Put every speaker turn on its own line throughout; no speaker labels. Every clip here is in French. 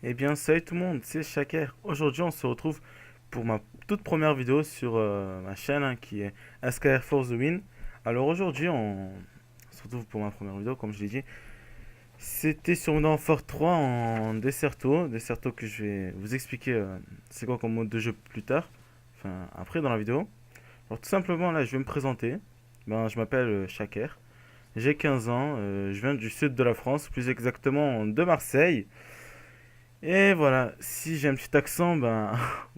Eh bien, salut tout le monde, c'est Shaker. Aujourd'hui, on se retrouve pour ma toute première vidéo sur ma chaîne qui est SKR for the Win. Alors aujourd'hui, on se retrouve pour ma première vidéo, comme je l'ai dit. C'était sur Modern Warfare 3 en Desserto. Desserto que je vais vous expliquer c'est quoi comme mode de jeu plus tard. Enfin, après dans la vidéo. Alors tout simplement, là, je vais me présenter. Ben, je m'appelle Shaker. J'ai 15 ans. Je viens du sud de la France, plus exactement de Marseille. Et voilà, si j'ai un petit accent, ben,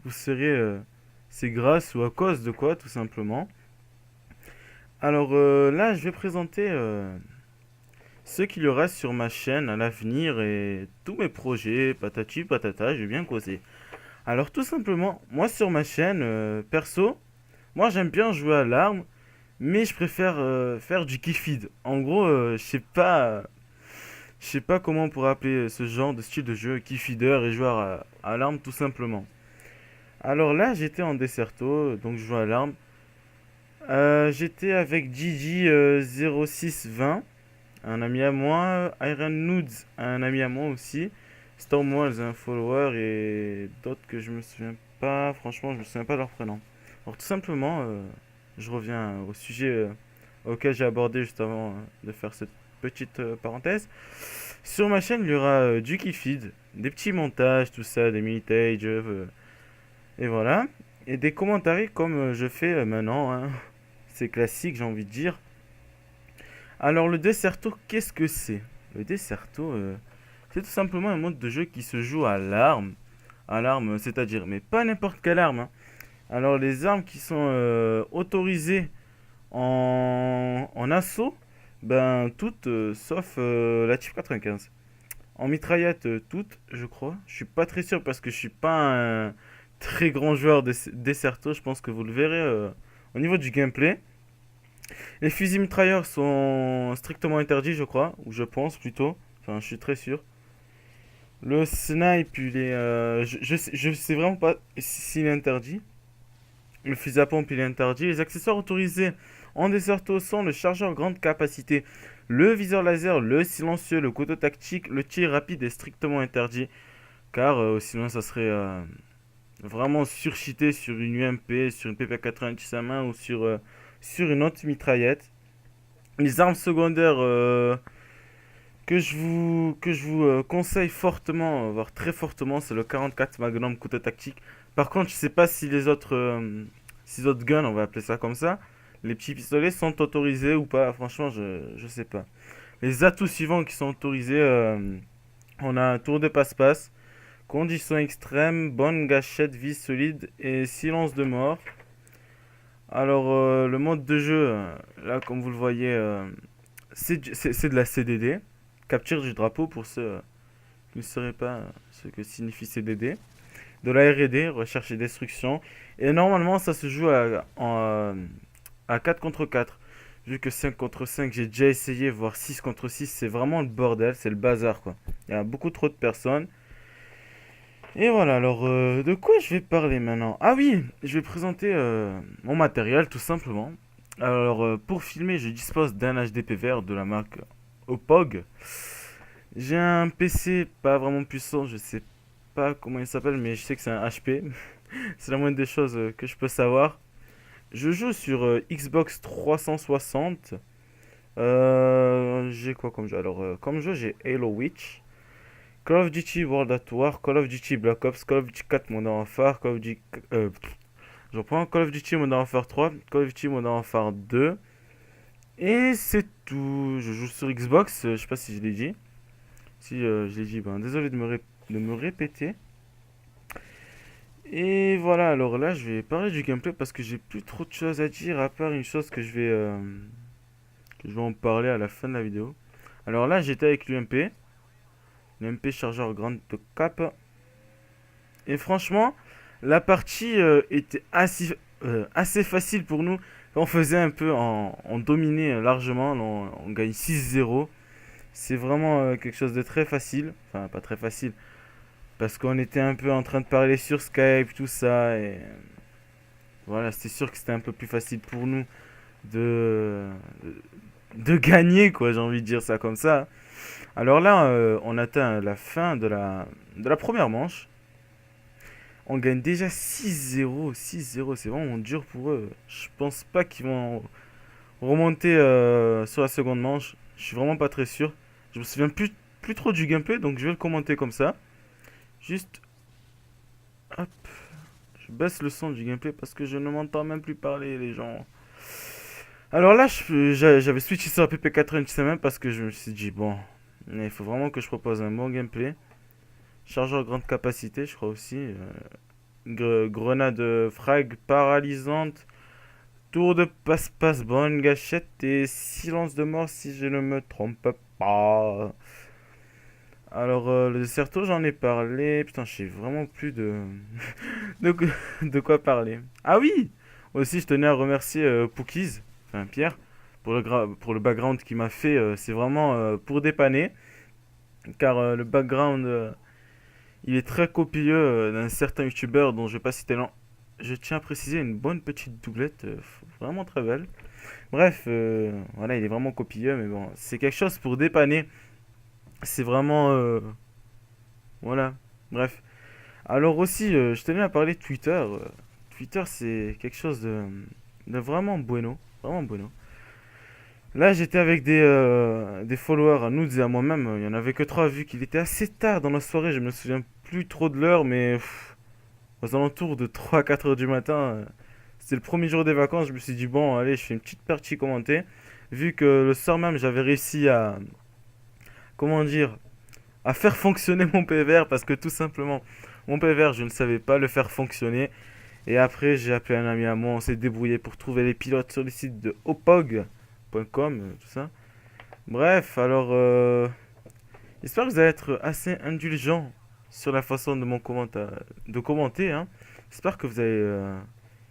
vous serez, c'est grâce ou à cause de quoi, tout simplement. Alors là, je vais présenter ce qu'il y aura sur ma chaîne à l'avenir et tous mes projets, patati patata, je vais bien causer. Alors tout simplement, moi sur ma chaîne, perso, moi j'aime bien jouer à l'arme, mais je préfère faire du kill-feed. En gros, je sais pas comment on pourrait appeler ce genre de style de jeu, kill-feeder et joueur à l'arme tout simplement. Alors là, j'étais en Desserto, donc je joue à l'arme. J'étais avec Gigi 0620, un ami à moi, Iron Nudes, un ami à moi aussi, Stormwalls, un follower, et d'autres que je me souviens pas, franchement, je me souviens pas de leur prénom. Alors tout simplement, je reviens au sujet auquel j'ai abordé juste avant de faire cette petite parenthèse. Sur ma chaîne, il y aura du feed, des petits montages, tout ça, des mini-tages, et voilà. Et des commentaires comme je fais maintenant, hein. C'est classique, j'ai envie de dire. Alors, le Desserto, qu'est-ce que c'est? Le Desserto, c'est tout simplement un mode de jeu qui se joue à l'arme. À l'arme, c'est-à-dire, mais pas n'importe quelle arme, hein. Alors, les armes qui sont autorisées en assaut, ben, toutes, sauf la Type 95. En mitraillette, toutes, je crois. Je suis pas très sûr parce que je suis pas un très grand joueur de Desserto. Je pense que vous le verrez au niveau du gameplay. Les fusils mitrailleurs sont strictement interdits, je crois, ou je pense plutôt. Enfin, je suis très sûr. Le snipe, il est, je sais vraiment pas s'il est interdit. Le fusil à pompe, il est interdit. Les accessoires autorisés en Desserto sont le chargeur grande capacité, le viseur laser, le silencieux, le couteau tactique, le tir rapide est strictement interdit. Car sinon, ça serait vraiment surcheaté sur une UMP, sur une PP90 à main ou sur une autre mitraillette. Les armes secondaires que je vous conseille fortement, voire très fortement, c'est le 44 Magnum couteau tactique. Par contre, je sais pas si les autres guns, on va appeler ça comme ça, les petits pistolets sont autorisés ou pas. Franchement, je sais pas. Les atouts suivants qui sont autorisés, on a un tour de passe-passe, conditions extrêmes, bonne gâchette, vie solide et silence de mort. Alors, le mode de jeu, là, comme vous le voyez, c'est de la CDD. Capture du drapeau pour ceux qui ne sauraient pas ce que signifie CDD. De la R&D, recherche et destruction. Et normalement, ça se joue à 4 contre 4. Vu que 5 contre 5, j'ai déjà essayé, voire 6 contre 6, c'est vraiment le bordel, c'est le bazar quoi. Il y a beaucoup trop de personnes. Et voilà, alors de quoi je vais parler maintenant? Ah oui, je vais présenter mon matériel tout simplement. Alors pour filmer, je dispose d'un HDP vert de la marque Opog. J'ai un PC pas vraiment puissant, je sais pas comment il s'appelle, mais je sais que c'est un HP. C'est la moindre des choses que je peux savoir. Je joue sur Xbox 360. J'ai quoi comme jeu? Alors, comme jeu, j'ai Halo Witch, Call of Duty World at War, Call of Duty Black Ops, Call of Duty 4 Modern Warfare, Call of Duty. Je reprends Call of Duty Modern Warfare 3, Call of Duty Modern Warfare 2. Et c'est tout. Je joue sur Xbox, je sais pas si je l'ai dit. Si je l'ai dit, ben désolé de me répéter. Et voilà, alors là, je vais parler du gameplay parce que j'ai plus trop de choses à dire à part une chose que je vais en parler à la fin de la vidéo. Alors là, j'étais avec l'UMP chargeur grande cap. Et franchement, la partie était assez facile pour nous. On faisait un peu, on dominait largement, on gagne 6-0. C'est vraiment quelque chose de très facile. Enfin, pas très facile. Parce qu'on était un peu en train de parler sur Skype, tout ça. Et voilà, c'était sûr que c'était un peu plus facile pour nous de, de gagner, quoi, j'ai envie de dire ça comme ça. Alors là, on atteint la fin de la première manche. On gagne déjà 6-0. 6-0, c'est vraiment dur pour eux. Je pense pas qu'ils vont remonter sur la seconde manche. Je suis vraiment pas très sûr. Je me souviens plus trop du gameplay, donc je vais le commenter comme ça. Juste, hop, je baisse le son du gameplay parce que je ne m'entends même plus parler, les gens. Alors là, j'avais switché sur la PP90 parce que je me suis dit, bon, il faut vraiment que je propose un bon gameplay. Chargeur grande capacité, je crois aussi. Grenade frag paralysante. Tour de passe-passe, bonne gâchette et silence de mort si je ne me trompe pas. Alors, le Deserto, j'en ai parlé. Putain, je sais vraiment plus de, de quoi parler. Ah oui! Aussi, je tenais à remercier Pookies, enfin Pierre, pour le background qu'il m'a fait. C'est vraiment pour dépanner, car le background, il est très copieux d'un certain youtubeur dont je vais pas citer le nom. Je tiens à préciser une bonne petite doublette, vraiment très belle. Bref, voilà, il est vraiment copieux, mais bon, c'est quelque chose pour dépanner. C'est vraiment, voilà. Bref. Alors aussi, je tenais à parler de Twitter. Twitter, c'est quelque chose de vraiment bueno. Vraiment bueno. Là, j'étais avec des followers à nous et à moi-même. Il y en avait que trois, vu qu'il était assez tard dans la soirée. Je me souviens plus trop de l'heure, mais aux alentours de 3-4 heures du matin. C'était le premier jour des vacances. Je me suis dit, bon, allez, je fais une petite partie commentée. Vu que le soir même, j'avais réussi à, comment dire, à faire fonctionner mon PVR parce que tout simplement, mon PVR, je ne savais pas le faire fonctionner. Et après, j'ai appelé un ami à moi, on s'est débrouillé pour trouver les pilotes sur le site de opog.com, tout ça. Bref, alors, j'espère que vous allez être assez indulgent sur la façon de mon commentaire, de commenter, hein. J'espère que vous allez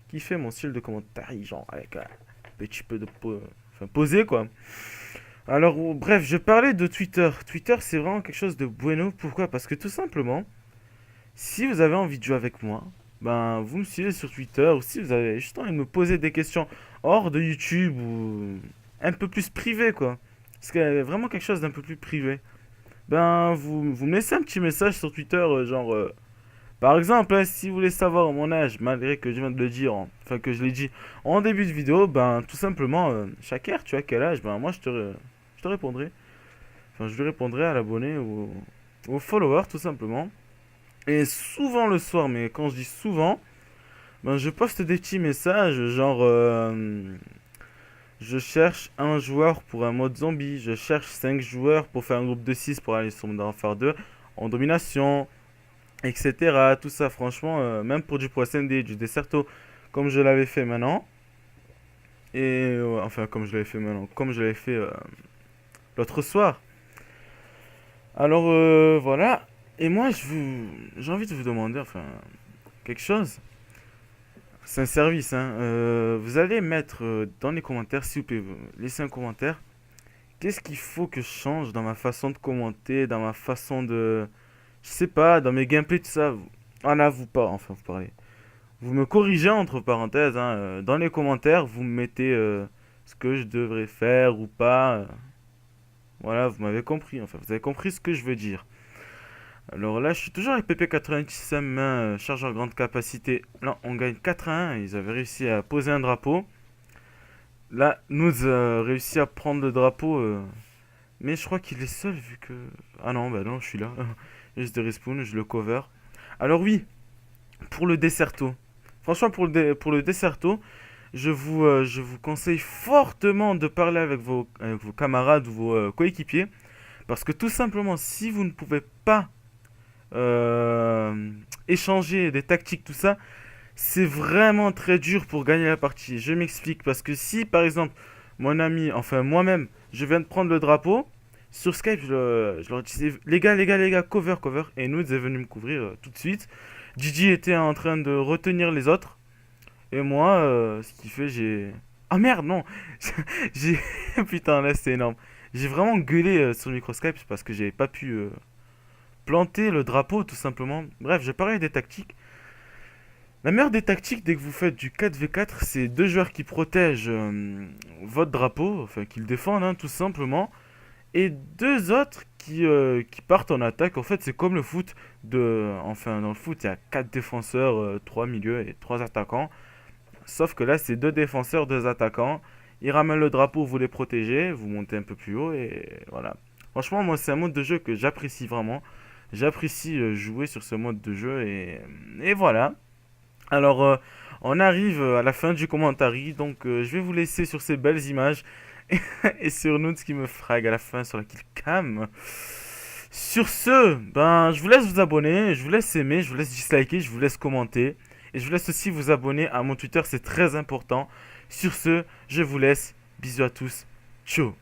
kiffer mon style de commentaire, genre avec un petit peu de enfin, posé quoi. Alors, bref, je parlais de Twitter. Twitter, c'est vraiment quelque chose de bueno. Pourquoi? Parce que tout simplement, si vous avez envie de jouer avec moi, ben vous me suivez sur Twitter ou si vous avez juste envie de me poser des questions hors de YouTube ou un peu plus privé quoi. Parce qu'il y a vraiment quelque chose d'un peu plus privé. Ben vous me laissez un petit message sur Twitter genre par exemple hein, si vous voulez savoir mon âge malgré que je viens de le dire enfin que je l'ai dit en début de vidéo ben tout simplement chaque heure tu as quel âge ben moi je te répondrai. Enfin je lui répondrai à l'abonné ou au follower tout simplement. Et souvent le soir, mais quand je dis souvent, ben je poste des petits messages genre je cherche un joueur pour un mode zombie, je cherche 5 joueurs pour faire un groupe de 6 pour aller sur Modern Warfare 2 en domination, etc. Tout ça franchement, même pour du Pro SND, du Deserto, comme je l'avais fait maintenant. Et enfin comme je l'avais fait maintenant, comme je l'avais fait l'autre soir. Alors voilà. Et moi j'ai envie de vous demander enfin quelque chose. C'est un service, hein. Vous allez mettre dans les commentaires, si vous pouvez laisser un commentaire, qu'est-ce qu'il faut que je change dans ma façon de commenter, dans ma façon de... Je sais pas, dans mes gameplays, tout ça. Ah là, vous pas, enfin, vous parlez. Vous me corrigez entre parenthèses, hein. Dans les commentaires, vous me mettez ce que je devrais faire ou pas. Voilà, vous m'avez compris, enfin, vous avez compris ce que je veux dire. Alors là, je suis toujours avec PP90 main, chargeur grande capacité. Là, on gagne 4-1. Ils avaient réussi à poser un drapeau. Là, nous a réussi à prendre le drapeau. Mais je crois qu'il est seul vu que... Ah non, bah non, je suis là. Juste de respawn, je le cover. Alors oui, pour le Deserto. Franchement, pour le Deserto, je vous conseille fortement de parler avec vos camarades ou vos coéquipiers. Parce que tout simplement, si vous ne pouvez pas échanger des tactiques, tout ça, c'est vraiment très dur pour gagner la partie. Je m'explique parce que si par exemple mon ami, enfin moi-même, je viens de prendre le drapeau, sur Skype, je leur disais les gars, cover, cover, et nous est venu me couvrir tout de suite. Gigi était en train de retenir les autres, et moi, ce qui fait, j'ai... Ah merde, non. J'ai... Putain, là c'est énorme. J'ai vraiment gueulé sur le micro Skype parce que j'avais pas pu planter le drapeau tout simplement. Bref, je parlais des tactiques. La meilleure des tactiques dès que vous faites du 4v4, c'est deux joueurs qui protègent votre drapeau, enfin qui le défendent hein, tout simplement, et deux autres qui partent en attaque. En fait, c'est comme le foot enfin dans le foot, il y a quatre défenseurs, trois milieux et trois attaquants. Sauf que là, c'est deux défenseurs, deux attaquants. Ils ramènent le drapeau, vous les protégez, vous montez un peu plus haut et voilà. Franchement, moi, c'est un mode de jeu que j'apprécie vraiment. J'apprécie jouer sur ce mode de jeu et voilà. Alors, on arrive à la fin du commentaire, donc je vais vous laisser sur ces belles images et sur Nudes qui me frag à la fin sur la killcam. Sur ce, ben, je vous laisse vous abonner, je vous laisse aimer, je vous laisse disliker, je vous laisse commenter. Et je vous laisse aussi vous abonner à mon Twitter, c'est très important. Sur ce, je vous laisse. Bisous à tous. Ciao.